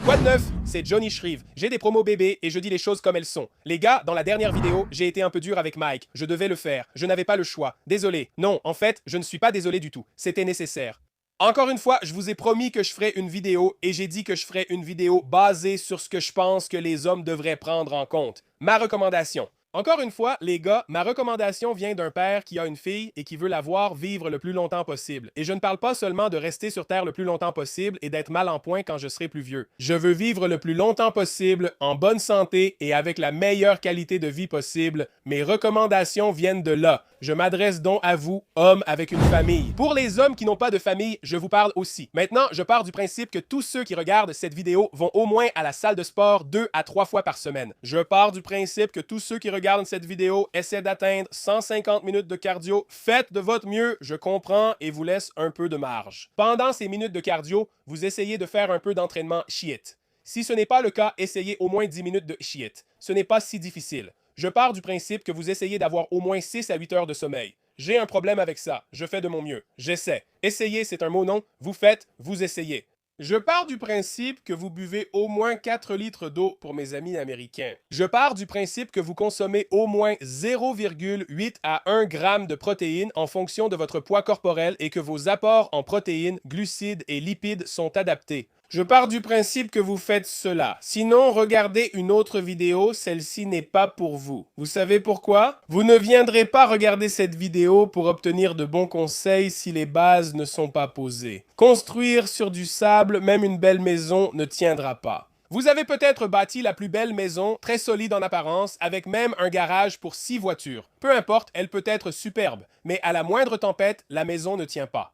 Quoi de neuf? C'est Johnny Shreve. J'ai des promos bébés et je dis les choses comme elles sont. Les gars, dans la dernière vidéo, j'ai été un peu dur avec Mike. Je devais le faire. Je n'avais pas le choix. Désolé. Non, en fait, je ne suis pas désolé du tout. C'était nécessaire. Encore une fois, je vous ai promis que je ferais une vidéo et j'ai dit que je ferais une vidéo basée sur ce que je pense que les hommes devraient prendre en compte. Ma recommandation. Encore une fois, les gars, ma recommandation vient d'un père qui a une fille et qui veut la voir vivre le plus longtemps possible. Et je ne parle pas seulement de rester sur Terre le plus longtemps possible et d'être mal en point quand je serai plus vieux. Je veux vivre le plus longtemps possible, en bonne santé et avec la meilleure qualité de vie possible. Mes recommandations viennent de là. Je m'adresse donc à vous, hommes avec une famille. Pour les hommes qui n'ont pas de famille, je vous parle aussi. Maintenant, je pars du principe que tous ceux qui regardent cette vidéo vont au moins à la salle de sport 2 à 3 fois par semaine. Je pars du principe que tous ceux qui regardent cette vidéo essaient d'atteindre 150 minutes de cardio. Faites de votre mieux, je comprends et vous laisse un peu de marge. Pendant ces minutes de cardio, vous essayez de faire un peu d'entraînement HIIT. Si ce n'est pas le cas, essayez au moins 10 minutes de HIIT. Ce n'est pas si difficile. Je pars du principe que vous essayez d'avoir au moins 6 à 8 heures de sommeil. J'ai un problème avec ça. Je fais de mon mieux. J'essaie. Essayer, c'est un mot non. Vous faites, vous essayez. Je pars du principe que vous buvez au moins 4 litres d'eau pour mes amis américains. Je pars du principe que vous consommez au moins 0,8 à 1 gramme de protéines en fonction de votre poids corporel et que vos apports en protéines, glucides et lipides sont adaptés. Je pars du principe que vous faites cela. Sinon, regardez une autre vidéo, celle-ci n'est pas pour vous. Vous savez pourquoi? Vous ne viendrez pas regarder cette vidéo pour obtenir de bons conseils si les bases ne sont pas posées. Construire sur du sable, même une belle maison, ne tiendra pas. Vous avez peut-être bâti la plus belle maison, très solide en apparence, avec même un garage pour 6 voitures. Peu importe, elle peut être superbe, mais à la moindre tempête, la maison ne tient pas.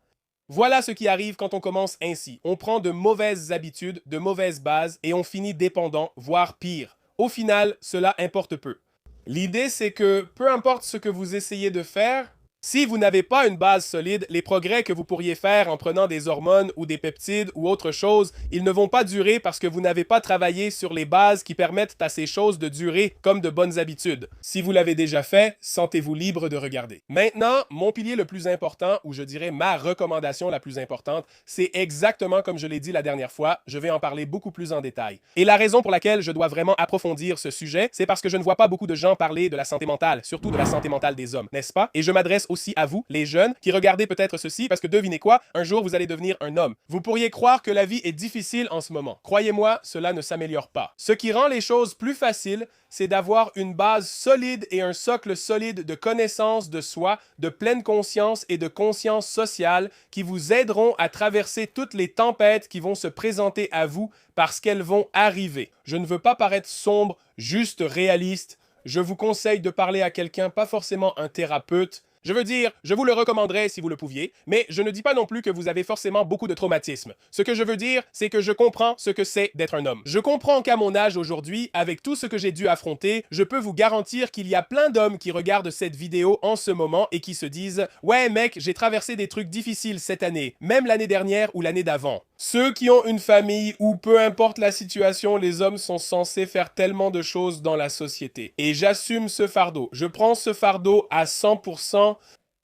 Voilà ce qui arrive quand on commence ainsi. On prend de mauvaises habitudes, de mauvaises bases et on finit dépendant, voire pire. Au final, cela importe peu. L'idée, c'est que peu importe ce que vous essayez de faire, si vous n'avez pas une base solide, les progrès que vous pourriez faire en prenant des hormones ou des peptides ou autre chose, ils ne vont pas durer parce que vous n'avez pas travaillé sur les bases qui permettent à ces choses de durer comme de bonnes habitudes. Si vous l'avez déjà fait, sentez-vous libre de regarder. Maintenant, mon pilier le plus important, ou je dirais ma recommandation la plus importante, c'est exactement comme je l'ai dit la dernière fois, je vais en parler beaucoup plus en détail. Et la raison pour laquelle je dois vraiment approfondir ce sujet, c'est parce que je ne vois pas beaucoup de gens parler de la santé mentale, surtout de la santé mentale des hommes, n'est-ce pas? Et je m'adresse aussi à vous, les jeunes, qui regardez peut-être ceci, parce que devinez quoi, un jour vous allez devenir un homme. Vous pourriez croire que la vie est difficile en ce moment. Croyez-moi, cela ne s'améliore pas. Ce qui rend les choses plus faciles, c'est d'avoir une base solide et un socle solide de connaissance de soi, de pleine conscience et de conscience sociale qui vous aideront à traverser toutes les tempêtes qui vont se présenter à vous parce qu'elles vont arriver. Je ne veux pas paraître sombre, juste réaliste. Je vous conseille de parler à quelqu'un, pas forcément un thérapeute. Je veux dire, je vous le recommanderais si vous le pouviez, mais je ne dis pas non plus que vous avez forcément beaucoup de traumatismes. Ce que je veux dire, c'est que je comprends ce que c'est d'être un homme. Je comprends qu'à mon âge aujourd'hui, avec tout ce que j'ai dû affronter, je peux vous garantir qu'il y a plein d'hommes qui regardent cette vidéo en ce moment et qui se disent « Ouais mec, j'ai traversé des trucs difficiles cette année, même l'année dernière ou l'année d'avant. » Ceux qui ont une famille ou peu importe la situation, les hommes sont censés faire tellement de choses dans la société. Et j'assume ce fardeau. Je prends ce fardeau à 100%.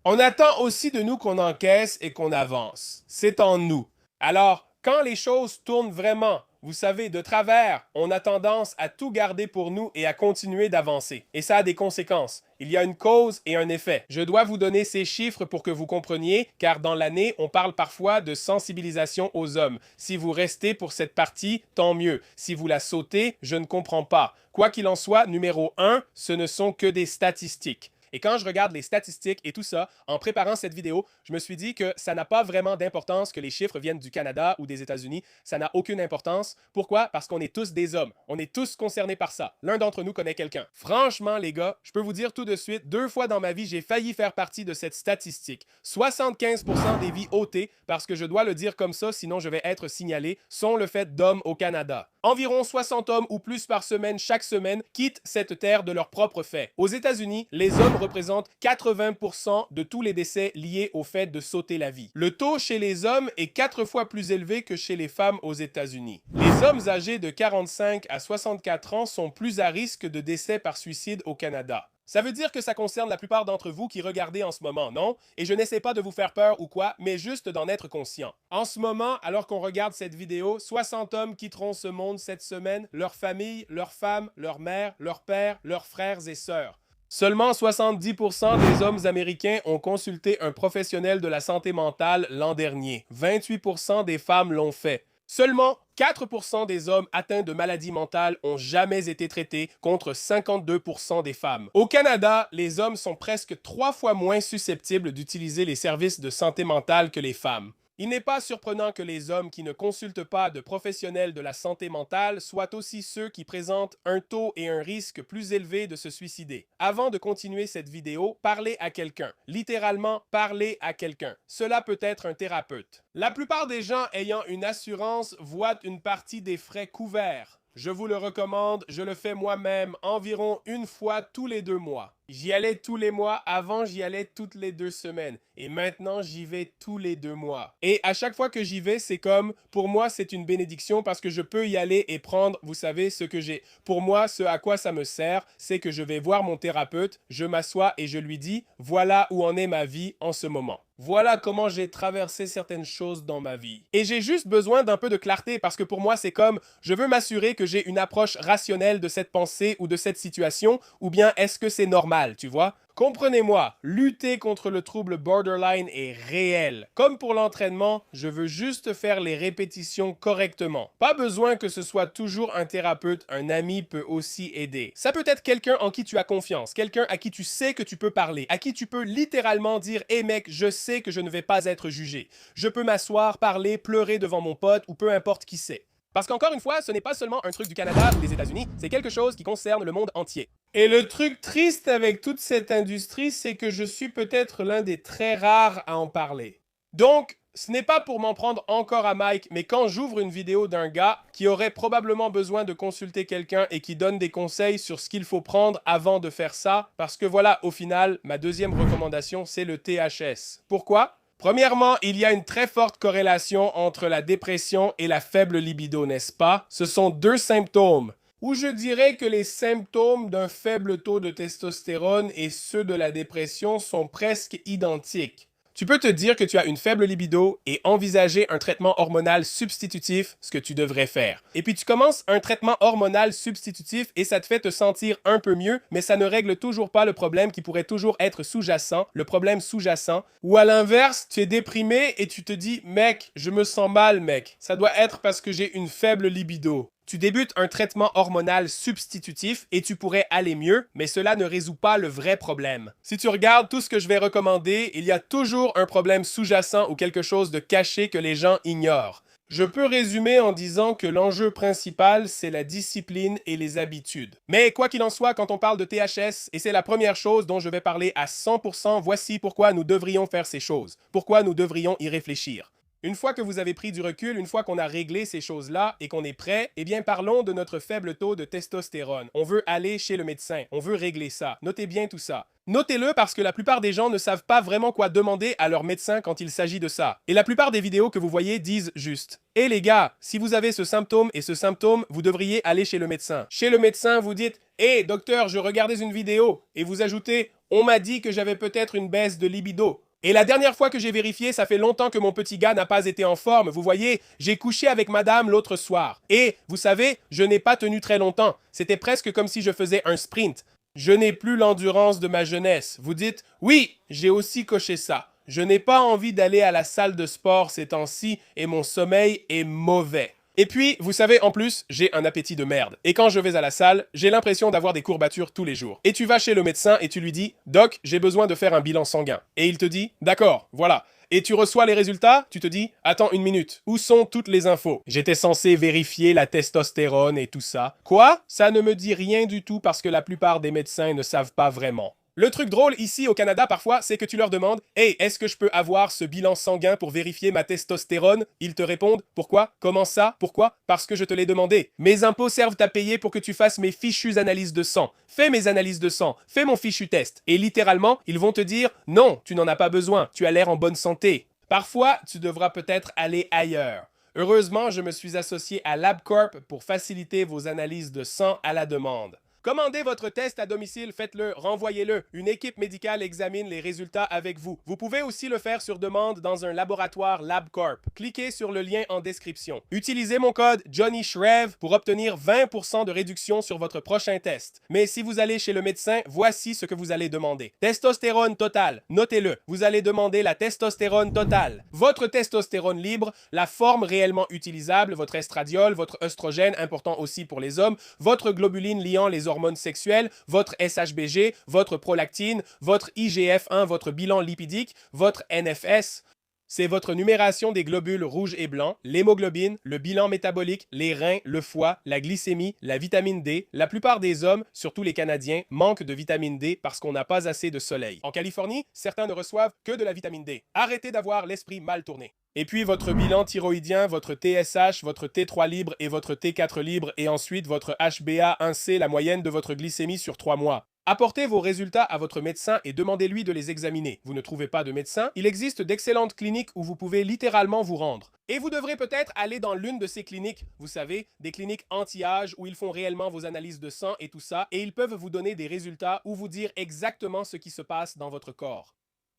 On attend aussi de nous qu'on encaisse et qu'on avance. C'est en nous. Alors, quand les choses tournent vraiment, vous savez, de travers, on a tendance à tout garder pour nous et à continuer d'avancer. Et ça a des conséquences. Il y a une cause et un effet. Je dois vous donner ces chiffres pour que vous compreniez, car dans l'année, on parle parfois de sensibilisation aux hommes. Si vous restez pour cette partie, tant mieux. Si vous la sautez, je ne comprends pas. Quoi qu'il en soit, numéro 1, ce ne sont que des statistiques. Et quand je regarde les statistiques et tout ça, en préparant cette vidéo, je me suis dit que ça n'a pas vraiment d'importance que les chiffres viennent du Canada ou des États-Unis. Ça n'a aucune importance. Pourquoi? Parce qu'on est tous des hommes. On est tous concernés par ça. L'un d'entre nous connaît quelqu'un. Franchement, les gars, je peux vous dire tout de suite, 2 fois dans ma vie, j'ai failli faire partie de cette statistique. 75% des vies ôtées, parce que je dois le dire comme ça, sinon je vais être signalé, sont le fait d'hommes au Canada. Environ 60 hommes ou plus par semaine chaque semaine quittent cette terre de leur propre fait. Aux États-Unis, les hommes représentent 80% de tous les décès liés au fait de sauter la vie. Le taux chez les hommes est 4 fois plus élevé que chez les femmes aux États-Unis. Les hommes âgés de 45 à 64 ans sont plus à risque de décès par suicide au Canada. Ça veut dire que ça concerne la plupart d'entre vous qui regardez en ce moment, non? Et je n'essaie pas de vous faire peur ou quoi, mais juste d'en être conscient. En ce moment, alors qu'on regarde cette vidéo, 60 hommes quitteront ce monde cette semaine, leurs familles, leurs femmes, leurs mères, leurs pères, leurs frères et sœurs. Seulement 70% des hommes américains ont consulté un professionnel de la santé mentale l'an dernier. 28% des femmes l'ont fait. Seulement 4% des hommes atteints de maladies mentales ont jamais été traités contre 52% des femmes. Au Canada, les hommes sont presque 3 fois moins susceptibles d'utiliser les services de santé mentale que les femmes. Il n'est pas surprenant que les hommes qui ne consultent pas de professionnels de la santé mentale soient aussi ceux qui présentent un taux et un risque plus élevé de se suicider. Avant de continuer cette vidéo, parlez à quelqu'un. Littéralement, parlez à quelqu'un. Cela peut être un thérapeute. La plupart des gens ayant une assurance voient une partie des frais couverts. Je vous le recommande, je le fais moi-même environ une fois tous les 2 mois. J'y allais tous les mois, avant j'y allais toutes les 2 semaines. Et maintenant j'y vais tous les 2 mois. Et à chaque fois que j'y vais, c'est comme, pour moi c'est une bénédiction parce que je peux y aller et prendre, vous savez, ce que j'ai. Pour moi, ce à quoi ça me sert, c'est que je vais voir mon thérapeute, je m'assois et je lui dis, voilà où en est ma vie en ce moment. Voilà comment j'ai traversé certaines choses dans ma vie. Et j'ai juste besoin d'un peu de clarté parce que pour moi, c'est comme, je veux m'assurer que j'ai une approche rationnelle de cette pensée ou de cette situation, ou bien est-ce que c'est normal, tu vois? Comprenez-moi, lutter contre le trouble borderline est réel. Comme pour l'entraînement, je veux juste faire les répétitions correctement. Pas besoin que ce soit toujours un thérapeute, un ami peut aussi aider. Ça peut être quelqu'un en qui tu as confiance, quelqu'un à qui tu sais que tu peux parler, à qui tu peux littéralement dire « Hey mec, je sais que je ne vais pas être jugé. Je peux m'asseoir, parler, pleurer devant mon pote ou peu importe qui c'est. » Parce qu'encore une fois, ce n'est pas seulement un truc du Canada ou des États-Unis, c'est quelque chose qui concerne le monde entier. Et le truc triste avec toute cette industrie, c'est que je suis peut-être l'un des très rares à en parler. Donc, ce n'est pas pour m'en prendre encore à Mike, mais quand j'ouvre une vidéo d'un gars qui aurait probablement besoin de consulter quelqu'un et qui donne des conseils sur ce qu'il faut prendre avant de faire ça, parce que voilà, au final, ma deuxième recommandation, c'est le THS. Pourquoi ? Premièrement, il y a une très forte corrélation entre la dépression et la faible libido, n'est-ce pas? Ce sont 2 symptômes. Ou je dirais que les symptômes d'un faible taux de testostérone et ceux de la dépression sont presque identiques. Tu peux te dire que tu as une faible libido et envisager un traitement hormonal substitutif, ce que tu devrais faire. Et puis tu commences un traitement hormonal substitutif et ça te fait te sentir un peu mieux, mais ça ne règle toujours pas le problème qui pourrait toujours être sous-jacent, le problème sous-jacent. Ou à l'inverse, tu es déprimé et tu te dis « Mec, je me sens mal, mec. Ça doit être parce que j'ai une faible libido. » Tu débutes un traitement hormonal substitutif et tu pourrais aller mieux, mais cela ne résout pas le vrai problème. Si tu regardes tout ce que je vais recommander, il y a toujours un problème sous-jacent ou quelque chose de caché que les gens ignorent. Je peux résumer en disant que l'enjeu principal, c'est la discipline et les habitudes. Mais quoi qu'il en soit, quand on parle de THS, et c'est la première chose dont je vais parler à 100%, voici pourquoi nous devrions faire ces choses, pourquoi nous devrions y réfléchir. Une fois que vous avez pris du recul, une fois qu'on a réglé ces choses-là et qu'on est prêt, eh bien parlons de notre faible taux de testostérone. On veut aller chez le médecin, on veut régler ça. Notez bien tout ça. Notez-le parce que la plupart des gens ne savent pas vraiment quoi demander à leur médecin quand il s'agit de ça. Et la plupart des vidéos que vous voyez disent juste « Hé les gars, si vous avez ce symptôme et ce symptôme, vous devriez aller chez le médecin. » Chez le médecin, vous dites « Hé docteur, je regardais une vidéo. » Et vous ajoutez « On m'a dit que j'avais peut-être une baisse de libido. » Et la dernière fois que j'ai vérifié, ça fait longtemps que mon petit gars n'a pas été en forme. Vous voyez, j'ai couché avec madame l'autre soir. Et, vous savez, je n'ai pas tenu très longtemps. C'était presque comme si je faisais un sprint. Je n'ai plus l'endurance de ma jeunesse. Vous dites, oui, j'ai aussi coché ça. Je n'ai pas envie d'aller à la salle de sport ces temps-ci et mon sommeil est mauvais. Et puis, vous savez, en plus, j'ai un appétit de merde. Et quand je vais à la salle, j'ai l'impression d'avoir des courbatures tous les jours. Et tu vas chez le médecin et tu lui dis « Doc, j'ai besoin de faire un bilan sanguin. » Et il te dit « D'accord, voilà. » Et tu reçois les résultats, tu te dis « Attends une minute, où sont toutes les infos? J'étais censé vérifier la testostérone et tout ça. » Quoi? Ça ne me dit rien du tout parce que la plupart des médecins ne savent pas vraiment. Le truc drôle ici au Canada parfois, c'est que tu leur demandes « Hey, est-ce que je peux avoir ce bilan sanguin pour vérifier ma testostérone ?» Ils te répondent « Pourquoi? Comment ça? Pourquoi? Parce que je te l'ai demandé. Mes impôts servent à payer pour que tu fasses mes fichues analyses de sang. Fais mes analyses de sang. Fais mon fichu test. » Et littéralement, ils vont te dire « Non, tu n'en as pas besoin. Tu as l'air en bonne santé. » Parfois, tu devras peut-être aller ailleurs. Heureusement, je me suis associé à LabCorp pour faciliter vos analyses de sang à la demande. Commandez votre test à domicile, faites-le, renvoyez-le. Une équipe médicale examine les résultats avec vous. Vous pouvez aussi le faire sur demande dans un laboratoire LabCorp. Cliquez sur le lien en description. Utilisez mon code JohnnyShrev pour obtenir 20% de réduction sur votre prochain test. Mais si vous allez chez le médecin, voici ce que vous allez demander. Testostérone totale. Notez-le. Vous allez demander la testostérone totale. Votre testostérone libre, la forme réellement utilisable, votre estradiol, votre œstrogène, important aussi pour les hommes, votre globuline liant les hormones sexuelles, votre SHBG, votre prolactine, votre IGF-1, votre bilan lipidique, votre NFS. C'est votre numération des globules rouges et blancs, l'hémoglobine, le bilan métabolique, les reins, le foie, la glycémie, la vitamine D. La plupart des hommes, surtout les Canadiens, manquent de vitamine D parce qu'on n'a pas assez de soleil. En Californie, certains ne reçoivent que de la vitamine D. Arrêtez d'avoir l'esprit mal tourné. Et puis votre bilan thyroïdien, votre TSH, votre T3 libre et votre T4 libre, et ensuite votre HbA1c, la moyenne de votre glycémie sur 3 mois. Apportez vos résultats à votre médecin et demandez-lui de les examiner. Vous ne trouvez pas de médecin? Il existe d'excellentes cliniques où vous pouvez littéralement vous rendre. Et vous devrez peut-être aller dans l'une de ces cliniques, vous savez, des cliniques anti-âge où ils font réellement vos analyses de sang et tout ça, et ils peuvent vous donner des résultats ou vous dire exactement ce qui se passe dans votre corps.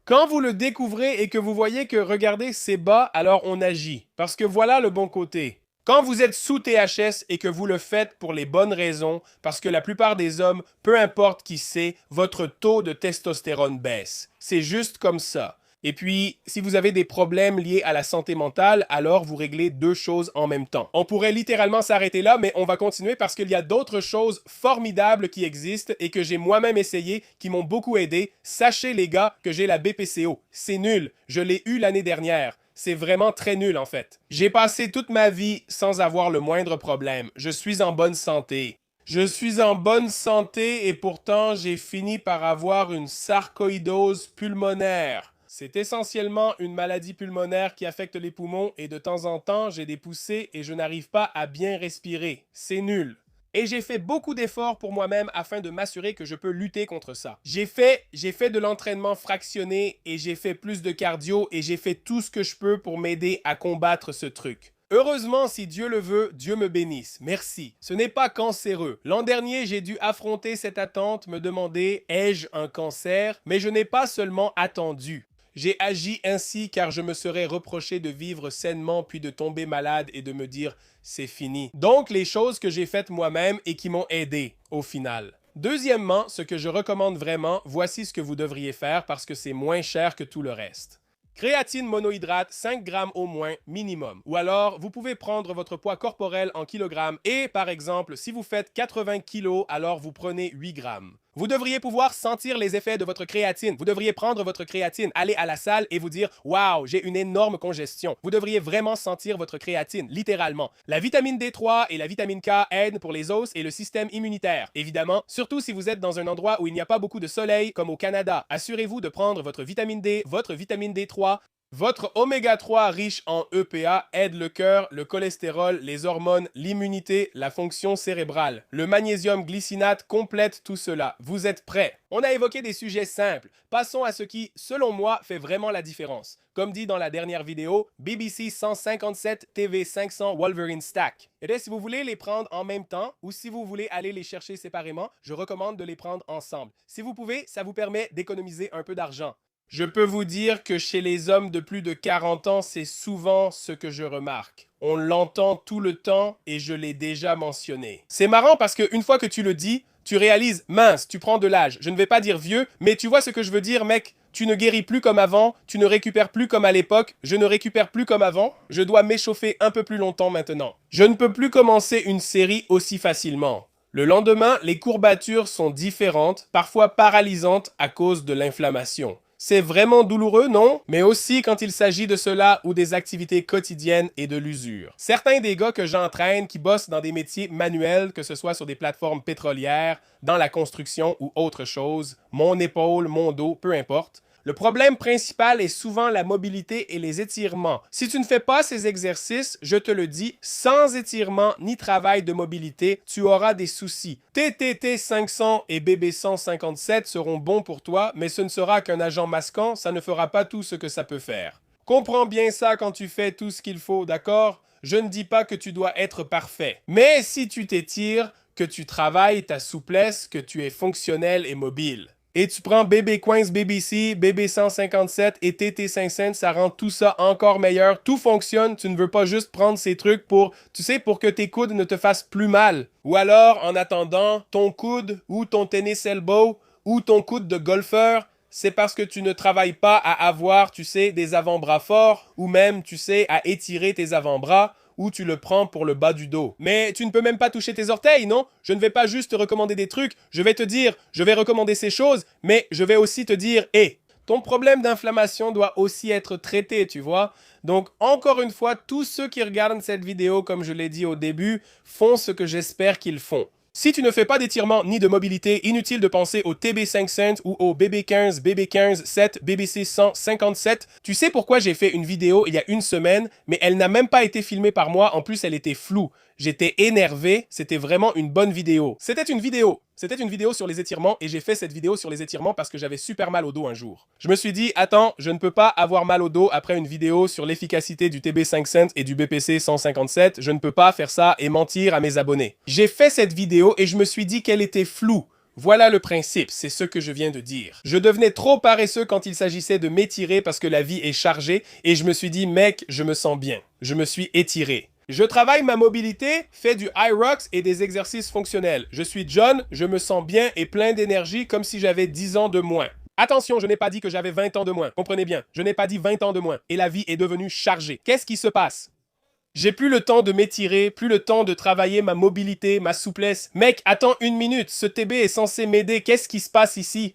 Quand vous le découvrez et que vous voyez que, regardez, c'est bas, alors on agit. Parce que voilà le bon côté. Quand vous êtes sous THS et que vous le faites pour les bonnes raisons, parce que la plupart des hommes, peu importe qui c'est, votre taux de testostérone baisse. C'est juste comme ça. Et puis, si vous avez des problèmes liés à la santé mentale, alors vous réglez deux choses en même temps. On pourrait littéralement s'arrêter là, mais on va continuer parce qu'il y a d'autres choses formidables qui existent et que j'ai moi-même essayé, qui m'ont beaucoup aidé. Sachez les gars que j'ai la BPCO. C'est nul. Je l'ai eu l'année dernière. C'est vraiment très nul en fait. J'ai passé toute ma vie sans avoir le moindre problème. Je suis en bonne santé. Je suis en bonne santé et pourtant j'ai fini par avoir une sarcoïdose pulmonaire. C'est essentiellement une maladie pulmonaire qui affecte les poumons et de temps en temps, j'ai des poussées et je n'arrive pas à bien respirer. C'est nul. Et j'ai fait beaucoup d'efforts pour moi-même afin de m'assurer que je peux lutter contre ça. J'ai fait de l'entraînement fractionné et j'ai fait plus de cardio et j'ai fait tout ce que je peux pour m'aider à combattre ce truc. Heureusement, si Dieu le veut, Dieu me bénisse. Merci. Ce n'est pas cancéreux. L'an dernier, j'ai dû affronter cette attente, me demander « ai-je un cancer ?» Mais je n'ai pas seulement attendu. J'ai agi ainsi car je me serais reproché de vivre sainement puis de tomber malade et de me dire « c'est fini ». Donc, les choses que j'ai faites moi-même et qui m'ont aidé au final. Deuxièmement, ce que je recommande vraiment, voici ce que vous devriez faire parce que c'est moins cher que tout le reste. Créatine monohydrate, 5 grammes au moins, minimum. Ou alors, vous pouvez prendre votre poids corporel en kilogrammes et, par exemple, si vous faites 80 kilos, alors vous prenez 8 grammes. Vous devriez pouvoir sentir les effets de votre créatine. Vous devriez prendre votre créatine, aller à la salle et vous dire « Wow, j'ai une énorme congestion ». Vous devriez vraiment sentir votre créatine, littéralement. La vitamine D3 et la vitamine K aident pour les os et le système immunitaire. Évidemment, surtout si vous êtes dans un endroit où il n'y a pas beaucoup de soleil, comme au Canada. Assurez-vous de prendre votre vitamine D, votre vitamine D3. Votre oméga 3 riche en EPA aide le cœur, le cholestérol, les hormones, l'immunité, la fonction cérébrale. Le magnésium glycinate complète tout cela. Vous êtes prêts? On a évoqué des sujets simples. Passons à ce qui, selon moi, fait vraiment la différence. Comme dit dans la dernière vidéo, BBC 157 TV 500 Wolverine Stack. Et là, si vous voulez les prendre en même temps ou si vous voulez aller les chercher séparément, je recommande de les prendre ensemble. Si vous pouvez, ça vous permet d'économiser un peu d'argent. Je peux vous dire que chez les hommes de plus de 40 ans, c'est souvent ce que je remarque. On l'entend tout le temps et je l'ai déjà mentionné. C'est marrant parce qu'une fois que tu le dis, tu réalises, mince, tu prends de l'âge. Je ne vais pas dire vieux, mais tu vois ce que je veux dire, mec? Tu ne guéris plus comme avant, tu ne récupères plus comme à l'époque, je ne récupère plus comme avant, je dois m'échauffer un peu plus longtemps maintenant. Je ne peux plus commencer une série aussi facilement. Le lendemain, les courbatures sont différentes, parfois paralysantes à cause de l'inflammation. C'est vraiment douloureux, non? Mais aussi quand il s'agit de cela ou des activités quotidiennes et de l'usure. Certains des gars que j'entraîne qui bossent dans des métiers manuels, que ce soit sur des plateformes pétrolières, dans la construction ou autre chose, mon épaule, mon dos, peu importe, le problème principal est souvent la mobilité et les étirements. Si tu ne fais pas ces exercices, je te le dis, sans étirement ni travail de mobilité, tu auras des soucis. TTT 500 et BB 157 seront bons pour toi, mais ce ne sera qu'un agent masquant, ça ne fera pas tout ce que ça peut faire. Comprends bien ça quand tu fais tout ce qu'il faut, d'accord? Je ne dis pas que tu dois être parfait. Mais si tu t'étires, que tu travailles ta souplesse, que tu es fonctionnel et mobile. Et tu prends BB Coins, BBC, BB 157 et TT 500, ça rend tout ça encore meilleur. Tout fonctionne, tu ne veux pas juste prendre ces trucs pour, tu sais, pour que tes coudes ne te fassent plus mal. Ou alors, en attendant, ton coude ou ton tennis elbow ou ton coude de golfeur, c'est parce que tu ne travailles pas à avoir, tu sais, des avant-bras forts ou même, tu sais, à étirer tes avant-bras ou tu le prends pour le bas du dos. Mais tu ne peux même pas toucher tes orteils, non? Je ne vais pas juste te recommander des trucs, je vais te dire, je vais recommander ces choses, mais je vais aussi te dire, hé, ton problème d'inflammation doit aussi être traité, tu vois? Donc, encore une fois, tous ceux qui regardent cette vidéo, comme je l'ai dit au début, font ce que j'espère qu'ils font. Si tu ne fais pas d'étirement ni de mobilité, inutile de penser au TB500 ou au BB15, BB15-7, BBC 157. Tu sais pourquoi j'ai fait une vidéo il y a une semaine, mais elle n'a même pas été filmée par moi, en plus elle était floue. J'étais énervé, c'était vraiment une bonne vidéo. C'était une vidéo sur les étirements et j'ai fait cette vidéo sur les étirements parce que j'avais super mal au dos un jour. Je me suis dit, attends, je ne peux pas avoir mal au dos après une vidéo sur l'efficacité du TB500 et du BPC 157. Je ne peux pas faire ça et mentir à mes abonnés. J'ai fait cette vidéo et je me suis dit qu'elle était floue. Voilà le principe, c'est ce que je viens de dire. Je devenais trop paresseux quand il s'agissait de m'étirer parce que la vie est chargée et je me suis dit, mec, je me sens bien. Je me suis étiré. Je travaille ma mobilité, fais du IROX et des exercices fonctionnels. Je suis John, je me sens bien et plein d'énergie comme si j'avais 10 ans de moins. Attention, je n'ai pas dit que j'avais 20 ans de moins. Comprenez bien, je n'ai pas dit 20 ans de moins. Et la vie est devenue chargée. Qu'est-ce qui se passe? J'ai plus le temps de m'étirer, plus le temps de travailler ma mobilité, ma souplesse. Mec, attends une minute, ce TB est censé m'aider. Qu'est-ce qui se passe ici?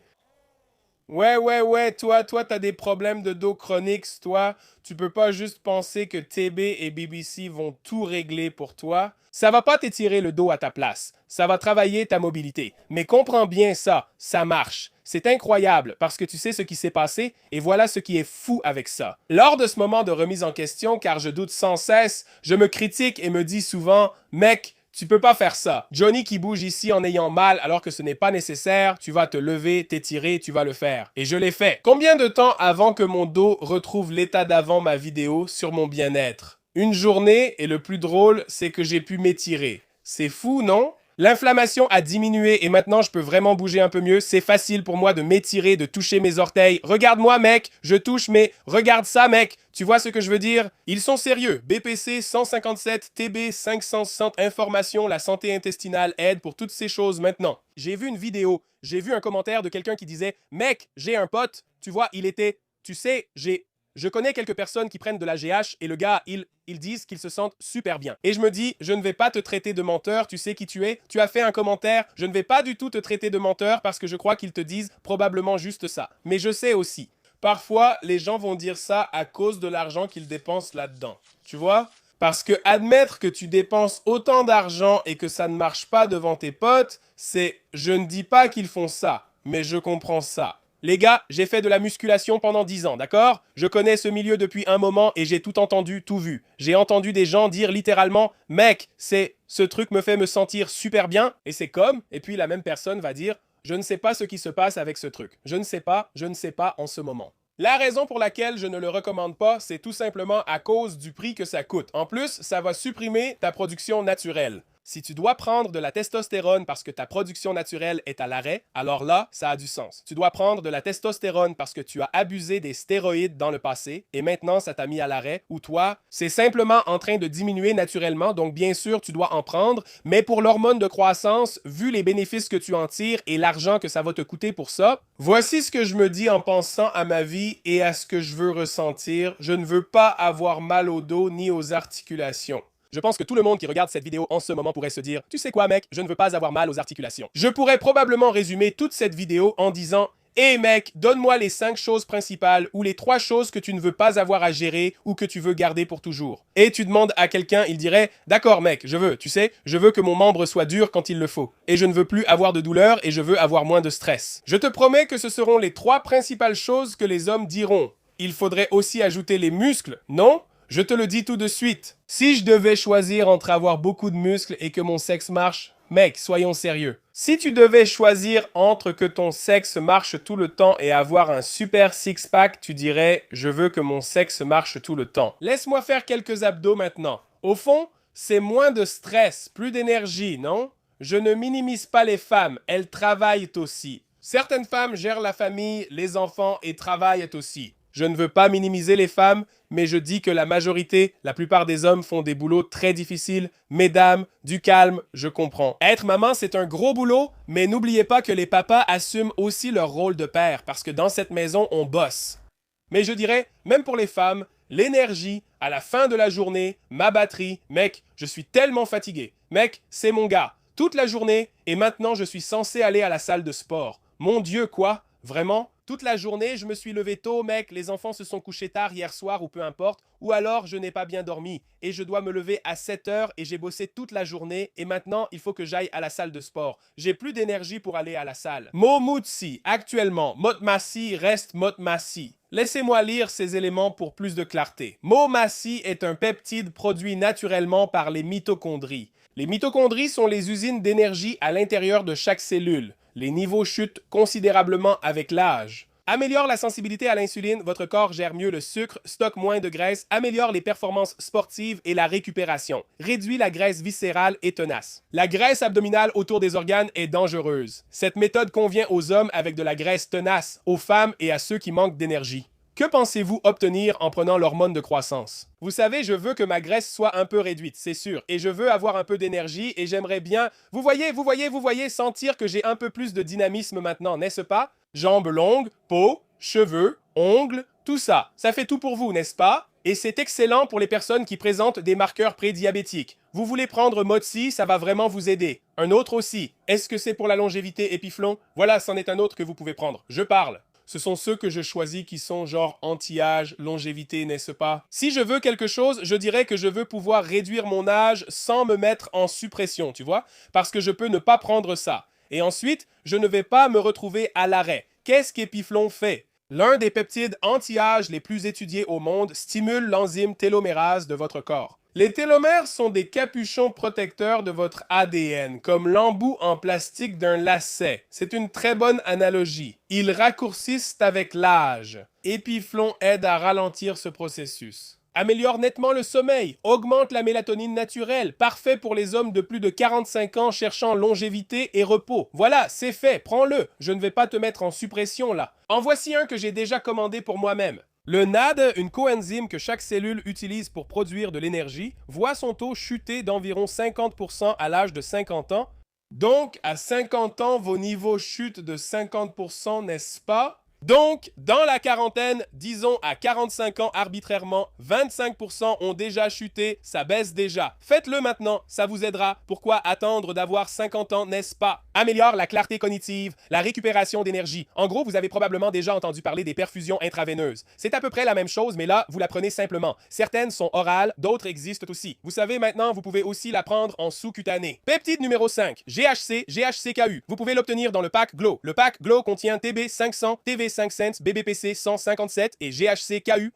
Ouais, toi, t'as des problèmes de dos chroniques, toi. Tu peux pas juste penser que TB et BBC vont tout régler pour toi. Ça va pas t'étirer le dos à ta place. Ça va travailler ta mobilité. Mais comprends bien ça marche. C'est incroyable parce que tu sais ce qui s'est passé et voilà ce qui est fou avec ça. Lors de ce moment de remise en question, car je doute sans cesse, je me critique et me dis souvent, mec, tu peux pas faire ça. Johnny qui bouge ici en ayant mal alors que ce n'est pas nécessaire, tu vas te lever, t'étirer, tu vas le faire. Et je l'ai fait. Combien de temps avant que mon dos retrouve l'état d'avant ma vidéo sur mon bien-être? Une journée et le plus drôle, c'est que j'ai pu m'étirer. C'est fou, non? L'inflammation a diminué et maintenant je peux vraiment bouger un peu mieux. C'est facile pour moi de m'étirer, de toucher mes orteils. Regarde-moi mec, je touche mais regarde ça mec. Tu vois ce que je veux dire? Ils sont sérieux. BPC 157, TB 560, information, la santé intestinale aide pour toutes ces choses maintenant. J'ai vu une vidéo, j'ai vu un commentaire de quelqu'un qui disait « Mec, j'ai un pote, tu vois, il était... Tu sais, je connais quelques personnes qui prennent de la GH et le gars, ils disent qu'ils se sentent super bien. Et je me dis, je ne vais pas te traiter de menteur, tu sais qui tu es, tu as fait un commentaire, je ne vais pas du tout te traiter de menteur parce que je crois qu'ils te disent probablement juste ça. Mais je sais aussi, parfois, les gens vont dire ça à cause de l'argent qu'ils dépensent là-dedans. Tu vois? Parce que admettre que tu dépenses autant d'argent et que ça ne marche pas devant tes potes, c'est, je ne dis pas qu'ils font ça, mais je comprends ça. Les gars, j'ai fait de la musculation pendant 10 ans, d'accord? Je connais ce milieu depuis un moment et j'ai tout entendu, tout vu. J'ai entendu des gens dire littéralement « Mec, ce truc me fait me sentir super bien » et c'est comme, et puis la même personne va dire « Je ne sais pas ce qui se passe avec ce truc. Je ne sais pas en ce moment. » La raison pour laquelle je ne le recommande pas, c'est tout simplement à cause du prix que ça coûte. En plus, ça va supprimer ta production naturelle. Si tu dois prendre de la testostérone parce que ta production naturelle est à l'arrêt, alors là, ça a du sens. Tu dois prendre de la testostérone parce que tu as abusé des stéroïdes dans le passé et maintenant ça t'a mis à l'arrêt, ou toi, c'est simplement en train de diminuer naturellement, donc bien sûr, tu dois en prendre, mais pour l'hormone de croissance, vu les bénéfices que tu en tires et l'argent que ça va te coûter pour ça, voici ce que je me dis en pensant à ma vie et à ce que je veux ressentir. Je ne veux pas avoir mal au dos ni aux articulations. Je pense que tout le monde qui regarde cette vidéo en ce moment pourrait se dire « Tu sais quoi mec, je ne veux pas avoir mal aux articulations. » Je pourrais probablement résumer toute cette vidéo en disant « Hey mec, donne-moi les 5 choses principales ou les 3 choses que tu ne veux pas avoir à gérer ou que tu veux garder pour toujours. » Et tu demandes à quelqu'un, il dirait « D'accord mec, je veux, tu sais, je veux que mon membre soit dur quand il le faut. Et je ne veux plus avoir de douleur et je veux avoir moins de stress. » Je te promets que ce seront les 3 principales choses que les hommes diront. Il faudrait aussi ajouter les muscles, non ? Je te le dis tout de suite. Si je devais choisir entre avoir beaucoup de muscles et que mon sexe marche, mec, soyons sérieux. Si tu devais choisir entre que ton sexe marche tout le temps et avoir un super six-pack, tu dirais « Je veux que mon sexe marche tout le temps ». Laisse-moi faire quelques abdos maintenant. Au fond, c'est moins de stress, plus d'énergie, non? Je ne minimise pas les femmes, elles travaillent aussi. Certaines femmes gèrent la famille, les enfants et travaillent aussi. Je ne veux pas minimiser les femmes, mais je dis que la majorité, la plupart des hommes font des boulots très difficiles. Mesdames, du calme, je comprends. Être maman, c'est un gros boulot, mais n'oubliez pas que les papas assument aussi leur rôle de père, parce que dans cette maison, on bosse. Mais je dirais, même pour les femmes, l'énergie, à la fin de la journée, ma batterie, mec, je suis tellement fatigué. Mec, c'est mon gars. Toute la journée, et maintenant je suis censé aller à la salle de sport. Mon Dieu, quoi? Vraiment? Toute la journée, je me suis levé tôt, mec, les enfants se sont couchés tard hier soir ou peu importe, ou alors je n'ai pas bien dormi, et je dois me lever à 7 heures et j'ai bossé toute la journée, et maintenant il faut que j'aille à la salle de sport. J'ai plus d'énergie pour aller à la salle. Momutsi, actuellement, Motmasi reste Motmasi. Laissez-moi lire ces éléments pour plus de clarté. Momasi est un peptide produit naturellement par les mitochondries. Les mitochondries sont les usines d'énergie à l'intérieur de chaque cellule. Les niveaux chutent considérablement avec l'âge. Améliore la sensibilité à l'insuline, votre corps gère mieux le sucre, stocke moins de graisse, améliore les performances sportives et la récupération, réduit la graisse viscérale et tenace. La graisse abdominale autour des organes est dangereuse. Cette méthode convient aux hommes avec de la graisse tenace, aux femmes et à ceux qui manquent d'énergie. Que pensez-vous obtenir en prenant l'hormone de croissance? Vous savez, je veux que ma graisse soit un peu réduite, c'est sûr, et je veux avoir un peu d'énergie et j'aimerais bien, vous voyez, sentir que j'ai un peu plus de dynamisme maintenant, n'est-ce pas? Jambes longues, peau, cheveux, ongles, tout ça. Ça fait tout pour vous, n'est-ce pas? Et c'est excellent pour les personnes qui présentent des marqueurs prédiabétiques. Vous voulez prendre Motsi, ça va vraiment vous aider. Un autre aussi. Est-ce que c'est pour la longévité, Épiflon? Voilà, c'en est un autre que vous pouvez prendre. Je parle. Ce sont ceux que je choisis qui sont genre anti-âge, longévité, n'est-ce pas? Si je veux quelque chose, je dirais que je veux pouvoir réduire mon âge sans me mettre en suppression, tu vois? Parce que je peux ne pas prendre ça. Et ensuite, je ne vais pas me retrouver à l'arrêt. Qu'est-ce qu'Épiflon fait? L'un des peptides anti-âge les plus étudiés au monde stimule l'enzyme télomérase de votre corps. Les télomères sont des capuchons protecteurs de votre ADN, comme l'embout en plastique d'un lacet. C'est une très bonne analogie. Ils raccourcissent avec l'âge. Épiflon aide à ralentir ce processus. Améliore nettement le sommeil, augmente la mélatonine naturelle, parfait pour les hommes de plus de 45 ans cherchant longévité et repos. Voilà, c'est fait, prends-le. Je ne vais pas te mettre en suppression là. En voici un que j'ai déjà commandé pour moi-même. Le NAD, une coenzyme que chaque cellule utilise pour produire de l'énergie, voit son taux chuter d'environ 50% à l'âge de 50 ans. Donc, à 50 ans, vos niveaux chutent de 50%, n'est-ce pas? Donc, dans la quarantaine, disons à 45 ans arbitrairement, 25% ont déjà chuté, ça baisse déjà. Faites-le maintenant, ça vous aidera. Pourquoi attendre d'avoir 50 ans, n'est-ce pas? Améliore la clarté cognitive, la récupération d'énergie. En gros, vous avez probablement déjà entendu parler des perfusions intraveineuses. C'est à peu près la même chose, mais là, vous la prenez simplement. Certaines sont orales, d'autres existent aussi. Vous savez maintenant, vous pouvez aussi la prendre en sous-cutané. Peptide numéro 5, GHC, GHCKU. Vous pouvez l'obtenir dans le pack Glow. Le pack Glow contient TB500, TV500, BBPC 157 et GHCKU.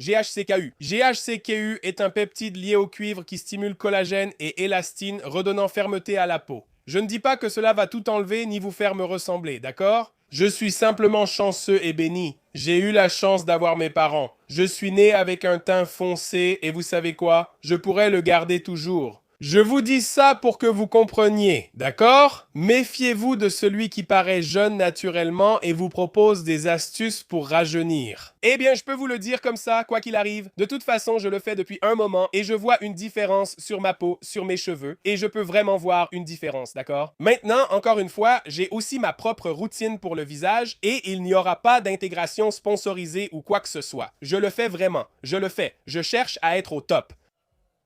GHCKU est un peptide lié au cuivre qui stimule collagène et élastine, redonnant fermeté à la peau. Je ne dis pas que cela va tout enlever ni vous faire me ressembler, d'accord? Je suis simplement chanceux et béni. J'ai eu la chance d'avoir mes parents. Je suis né avec un teint foncé et vous savez quoi? Je pourrais le garder toujours. Je vous dis ça pour que vous compreniez, d'accord? Méfiez-vous de celui qui paraît jeune naturellement et vous propose des astuces pour rajeunir. Eh bien, je peux vous le dire comme ça, quoi qu'il arrive. De toute façon, je le fais depuis un moment et je vois une différence sur ma peau, sur mes cheveux, et je peux vraiment voir une différence, d'accord? Maintenant, encore une fois, j'ai aussi ma propre routine pour le visage et il n'y aura pas d'intégration sponsorisée ou quoi que ce soit. Je le fais vraiment. Je le fais. Je cherche à être au top.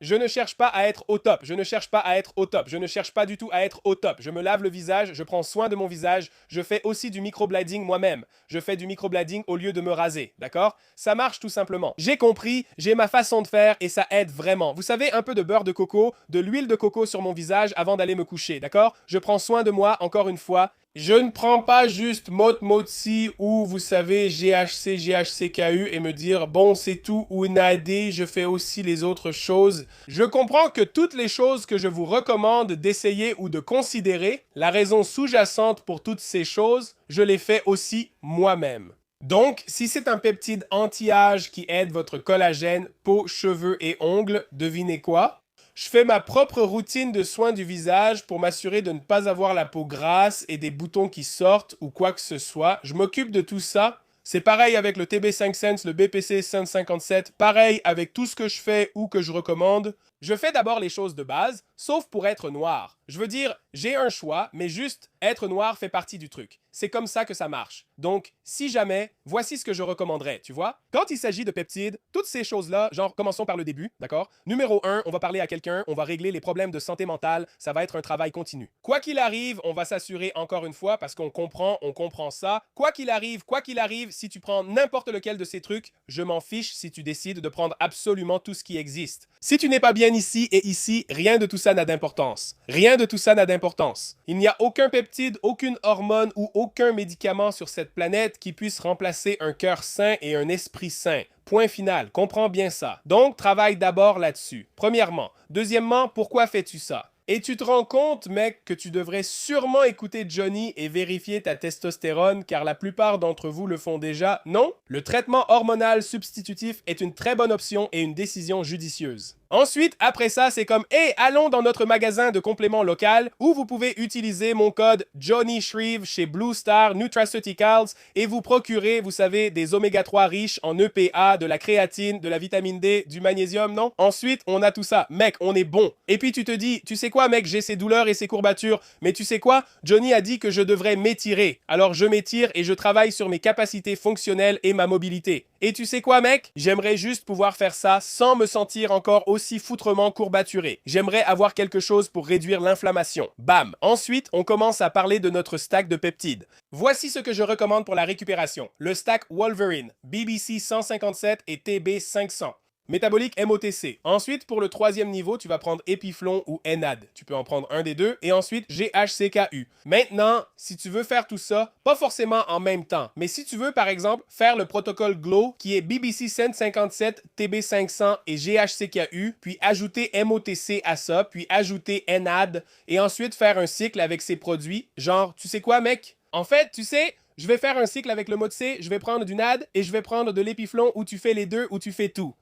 Je ne cherche pas à être au top, je ne cherche pas à être au top, je ne cherche pas du tout à être au top. Je me lave le visage, je prends soin de mon visage, je fais aussi du microblading moi-même. Je fais du microblading au lieu de me raser, d'accord? Ça marche tout simplement. J'ai compris, j'ai ma façon de faire et ça aide vraiment. Vous savez, un peu de beurre de coco, de l'huile de coco sur mon visage avant d'aller me coucher, d'accord? Je prends soin de moi, encore une fois. Je ne prends pas juste Motsi ou, vous savez, GHC, GHCKU et me dire, bon, c'est tout, ou NAD, je fais aussi les autres choses. Je comprends que toutes les choses que je vous recommande d'essayer ou de considérer, la raison sous-jacente pour toutes ces choses, je les fais aussi moi-même. Donc, si c'est un peptide anti-âge qui aide votre collagène, peau, cheveux et ongles, devinez quoi? Je fais ma propre routine de soins du visage pour m'assurer de ne pas avoir la peau grasse et des boutons qui sortent ou quoi que ce soit. Je m'occupe de tout ça. C'est pareil avec le TB5 Sense, le BPC 157, pareil avec tout ce que je fais ou que je recommande. Je fais d'abord les choses de base, sauf pour être noir. Je veux dire, j'ai un choix, mais juste être noir fait partie du truc. C'est comme ça que ça marche. Donc, si jamais, voici ce que je recommanderais, tu vois? Quand il s'agit de peptides, toutes ces choses-là, genre, commençons par le début, d'accord? Numéro 1, on va parler à quelqu'un, on va régler les problèmes de santé mentale, ça va être un travail continu. Quoi qu'il arrive, on va s'assurer encore une fois, parce qu'on comprend ça. Quoi qu'il arrive, si tu prends n'importe lequel de ces trucs, je m'en fiche si tu décides de prendre absolument tout ce qui existe. Si tu n'es pas bien ici et ici, rien de tout ça n'a d'importance. Rien de tout ça n'a d'importance. Il n'y a aucun peptide, aucune hormone ou aucun médicament sur cette planète qui puisse remplacer un cœur sain et un esprit sain. Point final, comprends bien ça. Donc, travaille d'abord là-dessus. Premièrement. Deuxièmement, pourquoi fais-tu ça? Et tu te rends compte, mec, que tu devrais sûrement écouter Johnny et vérifier ta testostérone, car la plupart d'entre vous le font déjà, non? Le traitement hormonal substitutif est une très bonne option et une décision judicieuse. Ensuite, après ça, c'est comme « Hey, allons dans notre magasin de compléments local où vous pouvez utiliser mon code Johnny Shreve chez Blue Star Nutraceuticals et vous procurer, vous savez, des oméga 3 riches en EPA, de la créatine, de la vitamine D, du magnésium, non? Ensuite, on a tout ça. Mec, on est bon. Et puis tu te dis, tu sais quoi, mec, j'ai ces douleurs et ces courbatures, mais tu sais quoi? Johnny a dit que je devrais m'étirer. Alors je m'étire et je travaille sur mes capacités fonctionnelles et ma mobilité. Et tu sais quoi, mec? J'aimerais juste pouvoir faire ça sans me sentir encore aussi foutrement courbaturé. J'aimerais avoir quelque chose pour réduire l'inflammation. Bam! Ensuite, on commence à parler de notre stack de peptides. Voici ce que je recommande pour la récupération. Le stack Wolverine, BBC 157 et TB 500. Métabolique MOTC. Ensuite, pour le troisième niveau, tu vas prendre Epiflon ou NAD. Tu peux en prendre un des deux. Et ensuite, GHCKU. Maintenant, si tu veux faire tout ça, pas forcément en même temps, mais si tu veux, par exemple, faire le protocole GLOW, qui est BBC 157, TB 500 et GHCKU, puis ajouter MOTC à ça, puis ajouter NAD, et ensuite faire un cycle avec ces produits, genre, tu sais quoi, mec? En fait, tu sais, je vais faire un cycle avec le MOTC, je vais prendre du NAD, et je vais prendre de l'Epiflon, où tu fais les deux, où tu fais tout.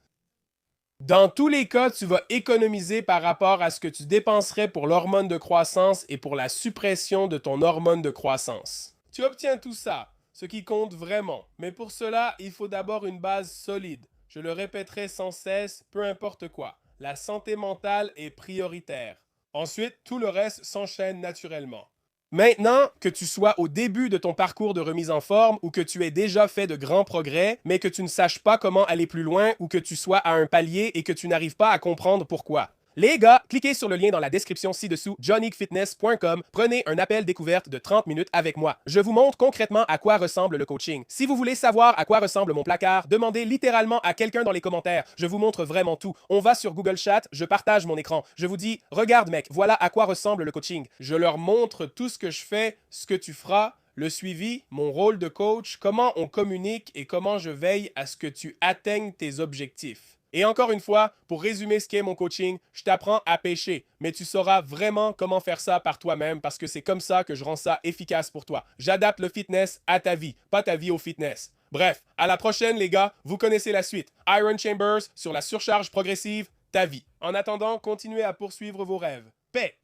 Dans tous les cas, tu vas économiser par rapport à ce que tu dépenserais pour l'hormone de croissance et pour la suppression de ton hormone de croissance. Tu obtiens tout ça, ce qui compte vraiment. Mais pour cela, il faut d'abord une base solide. Je le répéterai sans cesse, peu importe quoi. La santé mentale est prioritaire. Ensuite, tout le reste s'enchaîne naturellement. Maintenant, que tu sois au début de ton parcours de remise en forme ou que tu aies déjà fait de grands progrès, mais que tu ne saches pas comment aller plus loin ou que tu sois à un palier et que tu n'arrives pas à comprendre pourquoi. Les gars, cliquez sur le lien dans la description ci-dessous, johnnyfitness.com. Prenez un appel découverte de 30 minutes avec moi. Je vous montre concrètement à quoi ressemble le coaching. Si vous voulez savoir à quoi ressemble mon placard, demandez littéralement à quelqu'un dans les commentaires. Je vous montre vraiment tout. On va sur Google Chat, je partage mon écran. Je vous dis, regarde mec, voilà à quoi ressemble le coaching. Je leur montre tout ce que je fais, ce que tu feras, le suivi, mon rôle de coach, comment on communique et comment je veille à ce que tu atteignes tes objectifs. Et encore une fois, pour résumer ce qu'est mon coaching, je t'apprends à pêcher, mais tu sauras vraiment comment faire ça par toi-même parce que c'est comme ça que je rends ça efficace pour toi. J'adapte le fitness à ta vie, pas ta vie au fitness. Bref, à la prochaine les gars, vous connaissez la suite. Iron Chambers sur la surcharge progressive, ta vie. En attendant, continuez à poursuivre vos rêves. Paix!